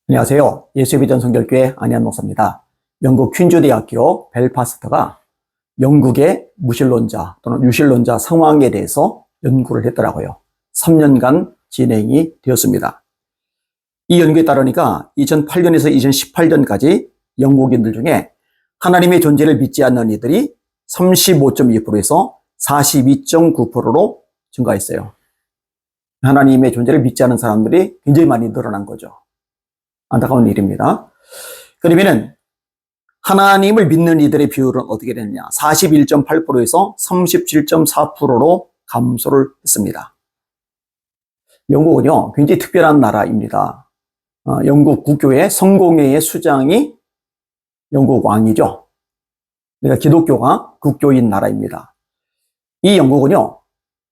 안녕하세요. 예수비전 성결교회 안희한 목사입니다. 영국 퀸즈 대학교 벨파스트가 영국의 무신론자 또는 유신론자 상황에 대해서 연구를 했더라고요. 3년간 진행이 되었습니다. 이 연구에 따르니까 2008년에서 2018년까지 영국인들 중에 하나님의 존재를 믿지 않는 이들이 35.2%에서 42.9%로 증가했어요. 하나님의 존재를 믿지 않는 사람들이 굉장히 많이 늘어난 거죠. 안타까운 일입니다. 그러면은 하나님을 믿는 이들의 비율은 어떻게 되느냐? 41.8%에서 37.4%로 감소를 했습니다. 영국은요, 굉장히 특별한 나라입니다. 영국 국교의 성공회의 수장이 영국 왕이죠. 그러니까 기독교가 국교인 나라입니다. 이 영국은요,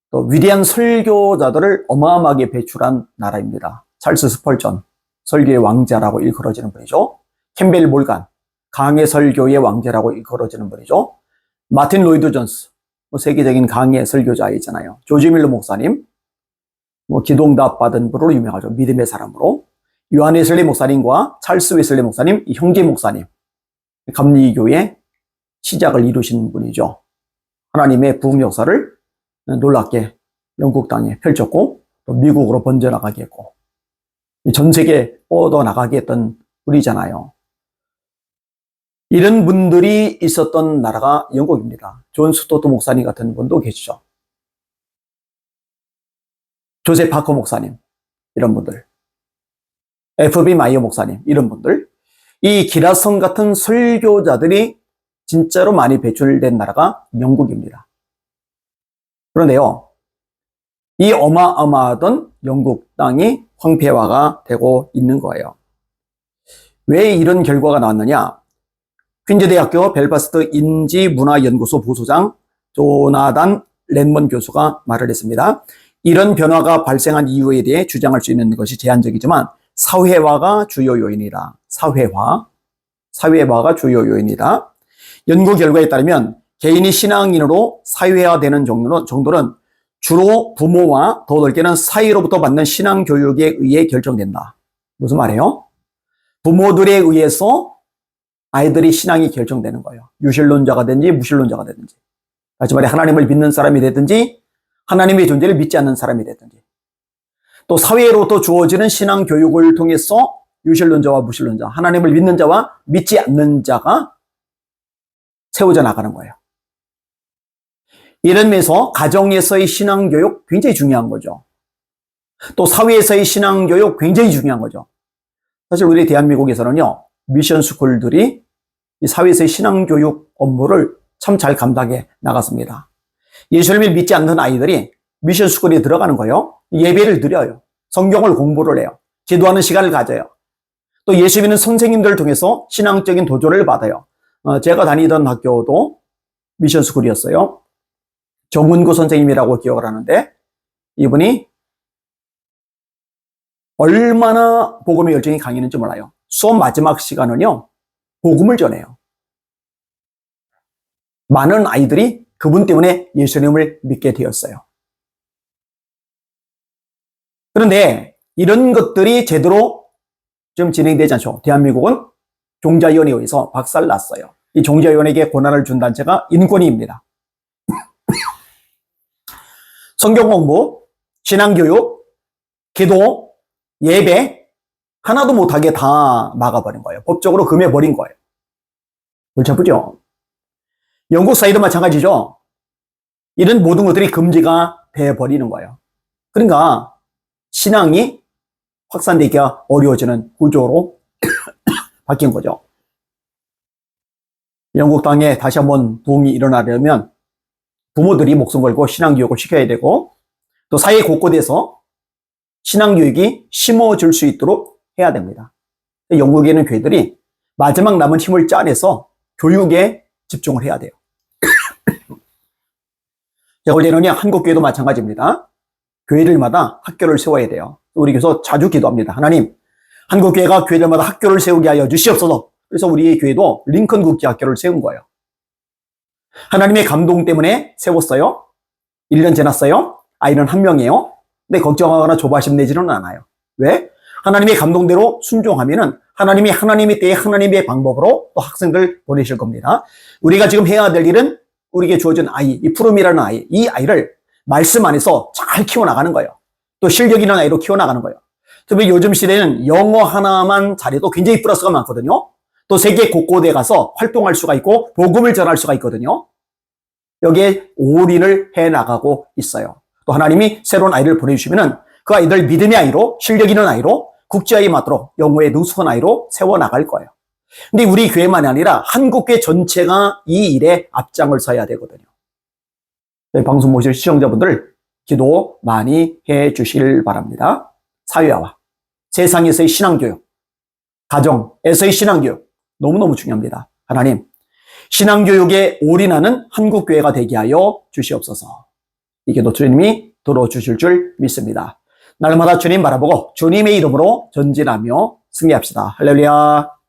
또 위대한 설교자들을 어마어마하게 배출한 나라입니다. 찰스 스펄전, 설교의 왕자라고 일컬어지는 분이죠. 캠벨 몰간, 강해 설교의 왕자라고 일컬어지는 분이죠. 마틴 로이드 존스, 세계적인 강해 설교자이잖아요. 조지 밀러 목사님, 기도응답 받은 분으로 유명하죠. 믿음의 사람으로. 요한 웨슬리 목사님과 찰스 웨슬리 목사님, 형제 목사님, 감리교의 시작을 이루신 분이죠. 하나님의 부흥 역사를 놀랍게 영국 땅에 펼쳤고 또 미국으로 번져나가게 했고 전 세계에 뻗어나가게 했던 분이잖아요. 이런 분들이 있었던 나라가 영국입니다. 존 스토트 목사님 같은 분도 계시죠. 조셉 파커 목사님, 이런 분들. F.B. 마이어 목사님, 이런 분들. 이 기라성 같은 설교자들이 진짜로 많이 배출된 나라가 영국입니다. 그런데요, 이 어마어마하던 영국 땅이 황폐화가 되고 있는 거예요. 왜 이런 결과가 나왔느냐? 퀸즈 대학교 벨파스트 인지문화연구소 부소장 조나단 랜먼 교수가 말을 했습니다. 이런 변화가 발생한 이유에 대해 주장할 수 있는 것이 제한적이지만 사회화가 주요 요인이다. 사회화가 주요 요인이다. 연구 결과에 따르면 개인이 신앙인으로 사회화되는 정도는 주로 부모와 더 넓게는 사회로부터 받는 신앙 교육에 의해 결정된다. 무슨 말이에요? 부모들에 의해서 아이들이 신앙이 결정되는 거예요. 유신론자가 되든지 무신론자가 되든지. 다시 말해 하나님을 믿는 사람이 되든지 하나님의 존재를 믿지 않는 사람이 되든지. 또 사회로부터 주어지는 신앙 교육을 통해서 유신론자와 무신론자, 하나님을 믿는 자와 믿지 않는 자가 세워져 나가는 거예요. 이런 면에서 가정에서의 신앙교육 굉장히 중요한 거죠. 또 사회에서의 신앙교육 굉장히 중요한 거죠. 사실 우리 대한민국에서는요, 미션 스쿨들이 이 사회에서의 신앙교육 업무를 참 잘 감당해 나갔습니다. 예수님을 믿지 않는 아이들이 미션 스쿨에 들어가는 거예요. 예배를 드려요. 성경을 공부를 해요. 기도하는 시간을 가져요. 또 예수 믿는 선생님들을 통해서 신앙적인 도전을 받아요. 제가 다니던 학교도 미션 스쿨이었어요. 정은구 선생님이라고 기억을 하는데 이분이 얼마나 복음의 열정이 강했는지 몰라요. 수업 마지막 시간은요, 복음을 전해요. 많은 아이들이 그분 때문에 예수님을 믿게 되었어요. 그런데 이런 것들이 제대로 좀 진행되지 않죠. 대한민국은 종자위원회에 의해서 박살났어요. 이 종자위원회에게 권한을 준 단체가 인권위입니다. 성경 공부, 신앙교육, 기도, 예배 하나도 못하게 다 막아버린 거예요. 법적으로 금해버린 거예요. 골치 아프죠? 영국 사회도 마찬가지죠. 이런 모든 것들이 금지가 돼버리는 거예요. 그러니까 신앙이 확산되기가 어려워지는 구조로 바뀐 거죠. 영국 땅에 다시 한번 부흥이 일어나려면 부모들이 목숨 걸고 신앙교육을 시켜야 되고 또 사회 곳곳에서 신앙교육이 심어질 수 있도록 해야 됩니다. 영국에 있는 교회들이 마지막 남은 힘을 짜내서 교육에 집중을 해야 돼요. 제가 볼 때는요, 한국 교회도 마찬가지입니다. 교회들마다 학교를 세워야 돼요. 우리 교회에서 자주 기도합니다. 하나님, 한국 교회가 교회들마다 학교를 세우게 하여 주시옵소서. 그래서 우리 교회도 링컨 국제학교를 세운 거예요. 하나님의 감동 때문에 세웠어요. 1년 지났어요. 아이는 한 명이에요. 근데 걱정하거나 조바심 내지는 않아요. 왜? 하나님의 감동대로 순종하면은 하나님이 하나님의 때에 하나님의 방법으로 또 학생들 보내실 겁니다. 우리가 지금 해야 될 일은 우리에게 주어진 아이, 이 푸름이라는 아이, 이 아이를 말씀 안에서 잘 키워나가는 거예요. 또 실력 있는 아이로 키워나가는 거예요. 특히 요즘 시대는 영어 하나만 잘해도 굉장히 플러스가 많거든요. 또 세계 곳곳에 가서 활동할 수가 있고 복음을 전할 수가 있거든요. 여기에 올인을 해나가고 있어요. 또 하나님이 새로운 아이를 보내주시면은 그 아이들 믿음의 아이로, 실력 있는 아이로, 국제화에 맞도록 영어에 능숙한 아이로 세워나갈 거예요. 근데 우리 교회만이 아니라 한국교회 전체가 이 일에 앞장을 서야 되거든요. 방송 보실 시청자분들 기도 많이 해 주실 바랍니다. 사회와 세상에서의 신앙교육, 가정에서의 신앙교육 너무너무 중요합니다. 하나님, 신앙교육에 올인하는 한국교회가 되게 하여 주시옵소서. 이 기도 주님이 들어주실 줄 믿습니다. 날마다 주님 바라보고 주님의 이름으로 전진하며 승리합시다. 할렐루야.